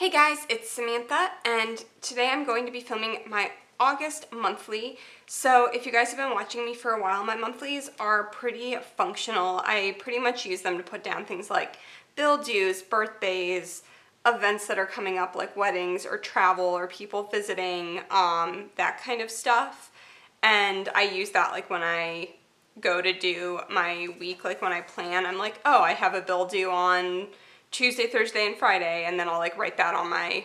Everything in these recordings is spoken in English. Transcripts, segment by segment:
Hey guys, it's Samantha, and today I'm going to be filming my August monthly. So if you guys have been watching me for a while, my monthlies are pretty functional. I pretty much use them to put down things like bill dues, birthdays, events that are coming up like weddings or travel or people visiting, that kind of stuff. And I use that like when I go to do my week, like when I plan, I'm like, oh, I have a bill due on Tuesday, Thursday, and Friday, and then I'll like write that on my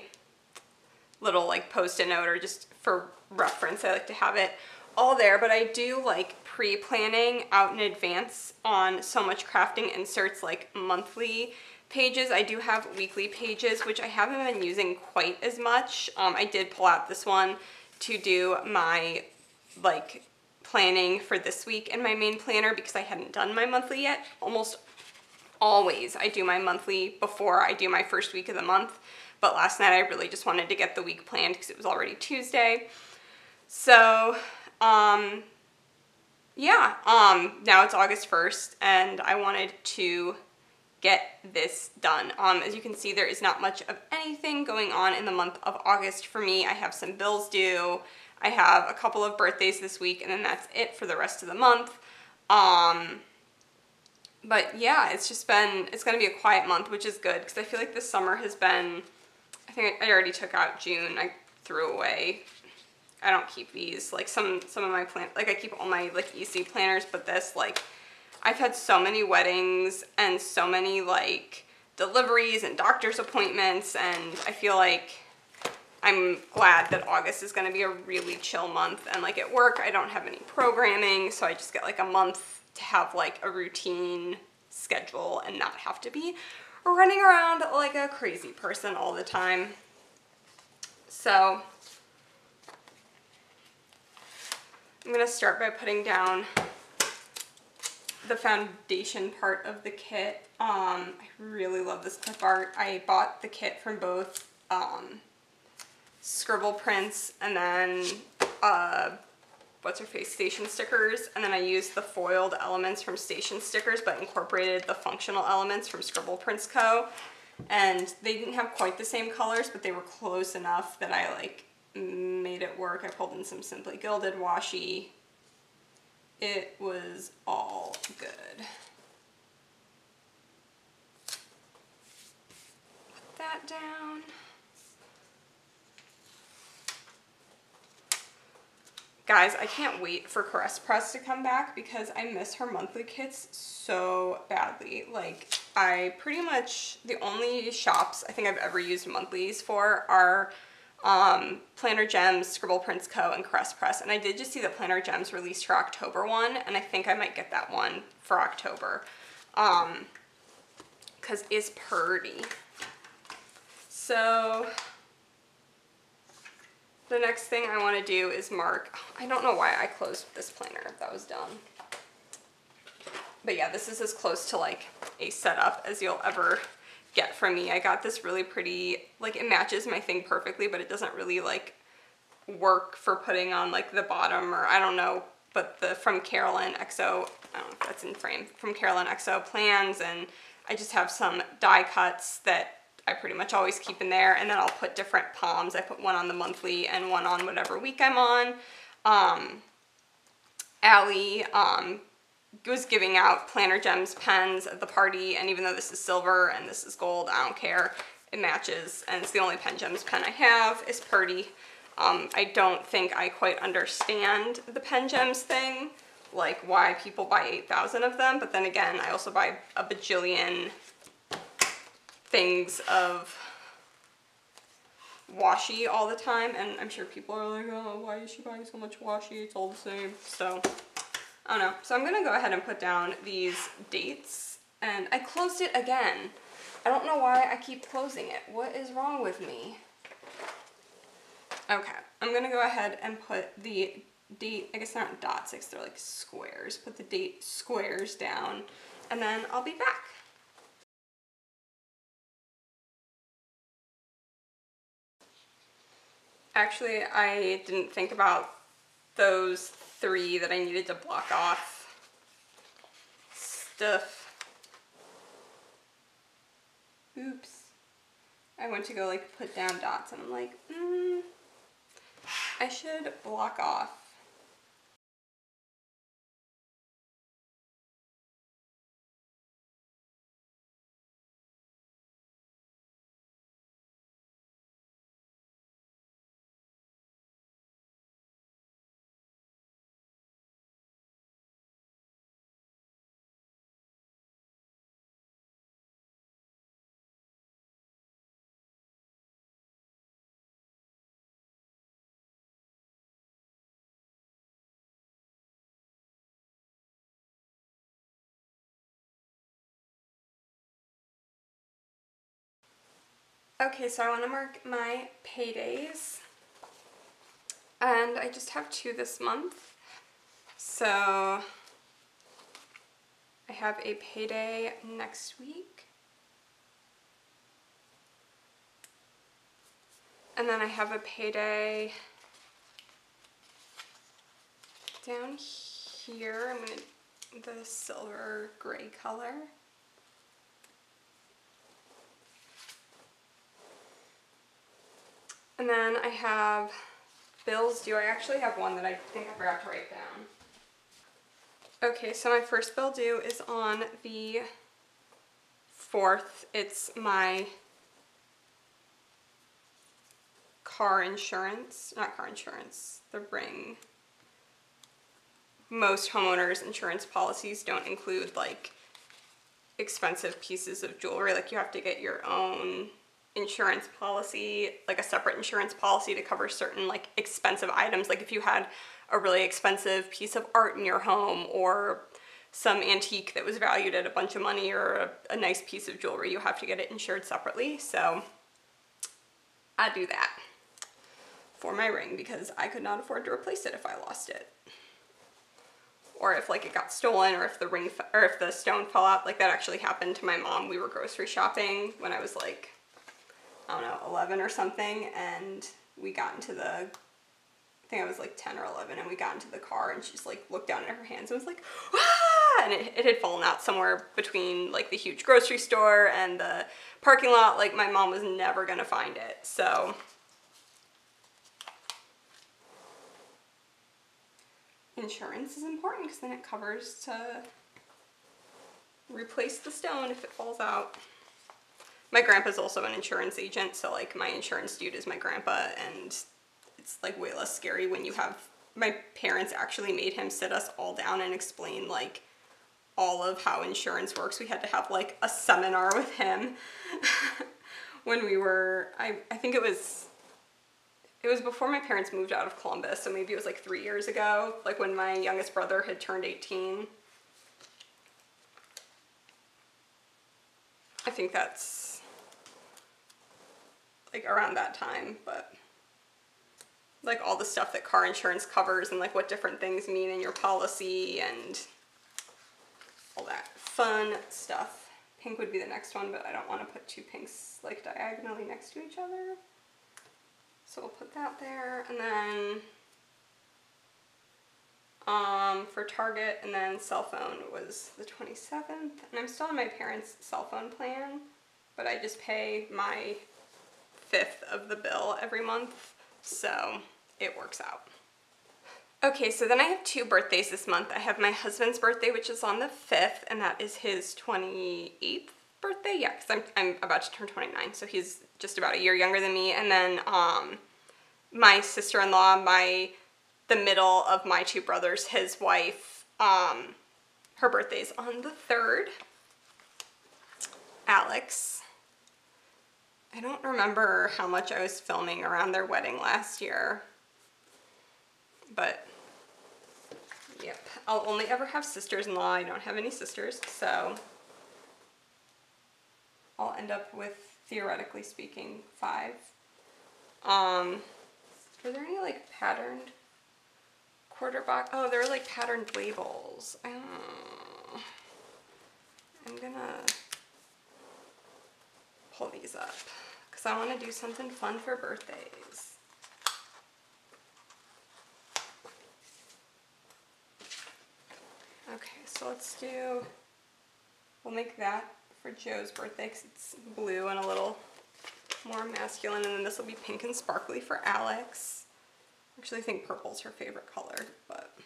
little like post-it note, or just for reference, I like to have it all there. But I do like pre-planning out in advance on So Much Crafting Inserts like monthly pages. I do have weekly pages, which I haven't been using quite as much. I did pull out this one to do my like planning for this week in my main planner because I hadn't done my monthly yet. Almost always I do my monthly before I do my first week of the month, but last night I really just wanted to get the week planned because it was already Tuesday. So yeah, now it's August 1st and I wanted to get this done. As you can see, there is not much of anything going on in the month of August for me. I have some bills due, I have a couple of birthdays this week, and then that's it for the rest of the month. But yeah, it's going to be a quiet month, which is good because I feel like this summer has been, I think I already took out June. I threw away, I don't keep these, like some of my like I keep all my like EC planners, but this, like, I've had so many weddings and so many like deliveries and doctor's appointments, and I feel like I'm glad that August is going to be a really chill month. And like at work, I don't have any programming, so I just get like a month to have like a routine schedule and not have to be running around like a crazy person all the time. So I'm gonna start by putting down the foundation part of the kit. I really love this clip art. I bought the kit from both Scribble Prints and then what's her face, Station Stickers, and then I used the foiled elements from Station Stickers but incorporated the functional elements from Scribble Prints Co. And they didn't have quite the same colors, but they were close enough that I like made it work. I pulled in some Simply Gilded washi. It was all good. Put that down. Guys, I can't wait for Caress Press to come back because I miss her monthly kits so badly. Like, I pretty much, the only shops I think I've ever used monthlies for are Planner Gems, Scribble Prints Co., and Caress Press. And I did just see the Planner Gems released for October one, and I think I might get that one for October. Because it's pretty. So the next thing I want to do is mark, I don't know why I closed this planner, that was dumb. But yeah, this is as close to like a setup as you'll ever get from me. I got this really pretty, like it matches my thing perfectly, but it doesn't really like work for putting on like the bottom, or I don't know, but from Carolyn XO, I don't know if that's in frame, from Carolyn XO plans, and I just have some die cuts that I pretty much always keep in there, and then I'll put different palms. I put one on the monthly and one on whatever week I'm on. Allie was giving out Planner Gems pens at the party, and even though this is silver and this is gold, I don't care. It matches, and it's the only Pen Gems pen I have. It's pretty. I don't think I quite understand the Pen Gems thing, like why people buy 8,000 of them, but then again, I also buy a bajillion things of washi all the time, and I'm sure people are like, oh, why is she buying so much washi? It's all the same. So I don't know. So I'm gonna go ahead and put down these dates, and I closed it again. I don't know why I keep closing it. What is wrong with me? Okay, I'm gonna go ahead and put the date, I guess they're not dot six, they're like squares. Put the date squares down, and then I'll be back. Actually, I didn't think about those 3 that I needed to block off. Stuff. Oops. I went to go like put down dots and I'm like, I should block off. Okay, so I want to mark my paydays, and I just have 2 this month. So I have a payday next week, and then I have a payday down here. I'm going to the silver gray color. And then I have bills due. I actually have one that I think I forgot to write down. Okay, so my first bill due is on the 4th. It's my car insurance, not car insurance, the ring. Most homeowners insurance policies don't include like expensive pieces of jewelry. Like you have to get your own insurance policy, like a separate insurance policy to cover certain like expensive items. Like if you had a really expensive piece of art in your home or some antique that was valued at a bunch of money or a nice piece of jewelry, you have to get it insured separately. So I do that for my ring because I could not afford to replace it if I lost it. Or if like it got stolen, or if the ring, or if the stone fell out. Like that actually happened to my mom. We were grocery shopping when I was like, I don't know, 11 or something, and we got into the, I think I was like 10 or 11, and we got into the car, and she just like looked down at her hands and was like, ah! And it had fallen out somewhere between like the huge grocery store and the parking lot. Like my mom was never gonna find it. So insurance is important because then it covers to replace the stone if it falls out. My grandpa's also an insurance agent, so like my insurance dude is my grandpa, and it's like way less scary when you have, my parents actually made him sit us all down and explain like all of how insurance works. We had to have like a seminar with him when we were, I think it was before my parents moved out of Columbus, so maybe it was like 3 years ago, like when my youngest brother had turned 18. I think that's like around that time, but like all the stuff that car insurance covers and like what different things mean in your policy and all that fun stuff. Pink would be the next one, but I don't want to put 2 pinks like diagonally next to each other. So we'll put that there, and then for Target and then cell phone was the 27th, and I'm still on my parents' cell phone plan, but I just pay my 5th of the bill every month, so it works out. Okay, so then I have 2 birthdays this month. I have my husband's birthday, which is on the 5th, and that is his 28th birthday. Yeah, because I'm about to turn 29, so he's just about a year younger than me. And then my sister-in-law, the middle of my 2 brothers, his wife, her birthday's on the 3rd. Alex. I don't remember how much I was filming around their wedding last year, but yep. I'll only ever have sisters-in-law. I don't have any sisters, so I'll end up with, theoretically speaking, 5. Are there any like patterned quarter box? Oh, there are like patterned labels. Oh. I'm gonna pull these up because I want to do something fun for birthdays. Okay, so we'll make that for Joe's birthday because it's blue and a little more masculine, and then this will be pink and sparkly for Alex. Actually, I think purple's her favorite color, but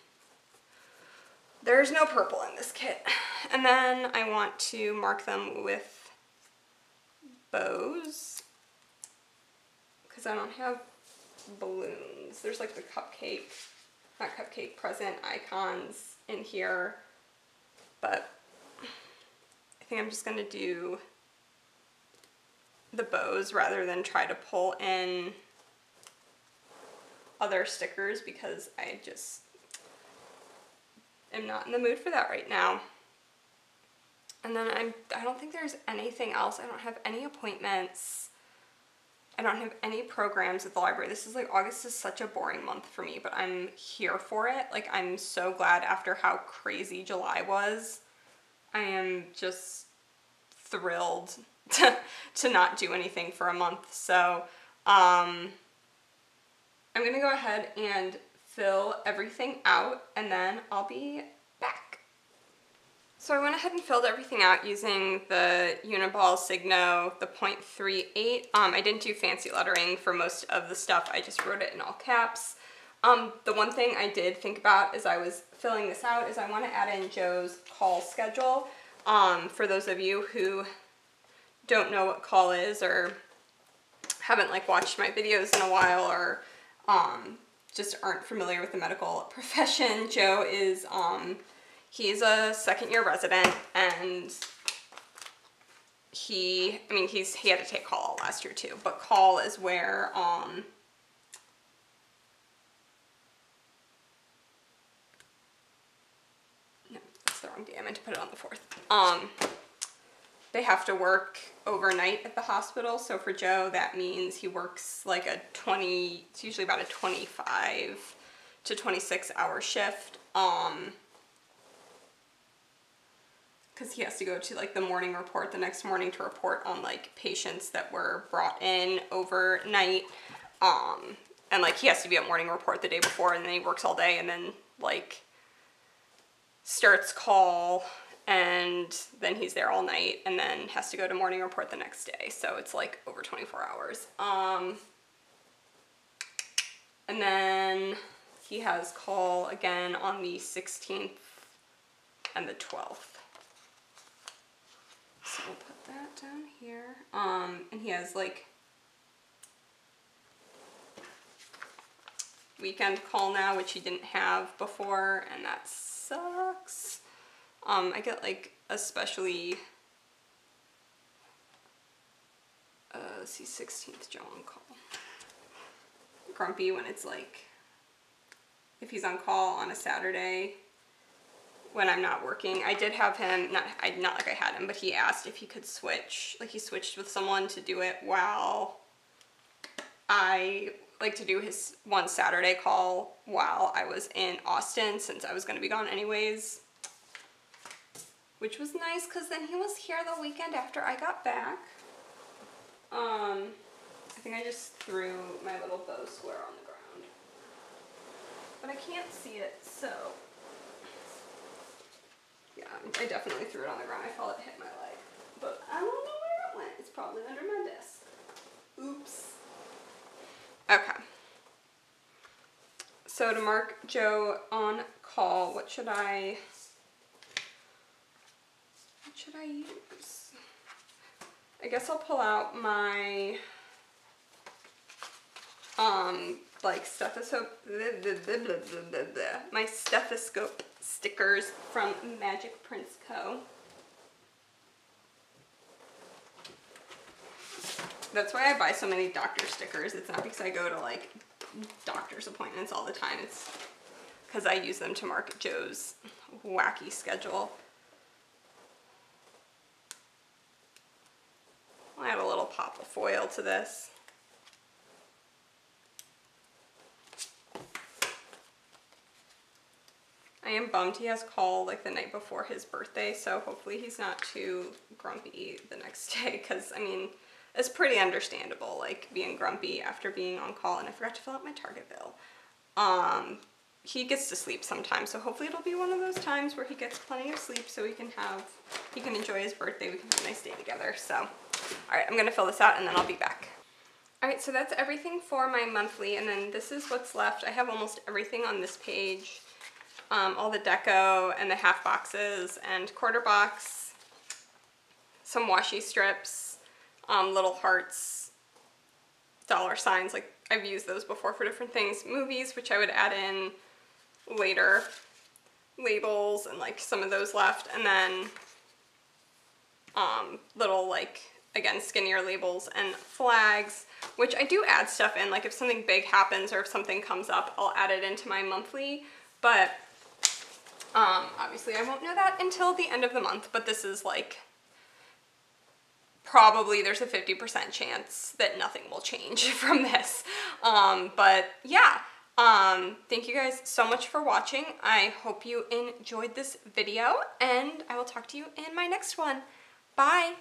there's no purple in this kit. And then I want to mark them with bows because I don't have balloons. There's like the present icons in here, but I think I'm just gonna do the bows rather than try to pull in other stickers because I just am not in the mood for that right now. And then I don't think there's anything else. I don't have any appointments. I don't have any programs at the library. This is like, August is such a boring month for me, but I'm here for it. Like, I'm so glad after how crazy July was. I am just thrilled to not do anything for a month. So, I'm gonna go ahead and fill everything out and then I'll be back. So I went ahead and filled everything out using the Uniball Signo, the 0.38. I didn't do fancy lettering for most of the stuff. I just wrote it in all caps. The one thing I did think about as I was filling this out is I want to add in Joe's call schedule. For those of you who don't know what call is or haven't like watched my videos in a while or just aren't familiar with the medical profession, Joe is, he's a second-year resident, and he had to take call last year too, but call is where, no, that's the wrong day, I meant to put it on the 4th. They have to work overnight at the hospital, so for Joe, that means he works like it's usually about a 25 to 26 hour shift, because he has to go to like the morning report the next morning to report on like patients that were brought in overnight, and like he has to be at morning report the day before, and then he works all day, and then like starts call, and then he's there all night, and then has to go to morning report the next day. So it's like over 24 hours. And then he has call again on the 16th and the 12th. So we'll put that down here. And he has like weekend call now, which he didn't have before, and that sucks. I get like especially, let's see, 16th Joe on call. Grumpy when it's like, if he's on call on a Saturday when I'm not working. I did have him, not like I had him, but he asked if he could switch. Like he switched with someone to do it while I like to do his one Saturday call while I was in Austin, since I was going to be gone anyways. Which was nice because then he was here the weekend after I got back. I think I just threw my little bow square on the ground. But I can't see it, so. Yeah, I definitely threw it on the ground. I felt it hit my leg. But I don't know where it went. It's probably under my desk. Oops. Okay. So to mark Joe on call, what should I use? I guess I'll pull out my like stethoscope my stethoscope stickers from Magic Prints Co. That's why I buy so many doctor stickers. It's not because I go to like doctor's appointments all the time. It's because I use them to mark Joe's wacky schedule. I'll add a little pop of foil to this. I am bummed he has call like the night before his birthday, so hopefully he's not too grumpy the next day, because I mean, it's pretty understandable, like being grumpy after being on call. And I forgot to fill out my Target bill. He gets to sleep sometimes, so hopefully it'll be one of those times where he gets plenty of sleep so he can enjoy his birthday. We can have a nice day together. So, all right, I'm gonna fill this out and then I'll be back. Alright, so that's everything for my monthly, and then this is what's left. I have almost everything on this page. All the deco and the half boxes and quarter box, some washi strips, little hearts, dollar signs, like I've used those before for different things, movies, which I would add in later, labels, and like some of those left, and then little, like, again, skinnier labels and flags, which I do add stuff in, like if something big happens or if something comes up, I'll add it into my monthly, but obviously I won't know that until the end of the month, but this is like, probably there's a 50% chance that nothing will change from this. But yeah, thank you guys so much for watching. I hope you enjoyed this video, and I will talk to you in my next one. Bye!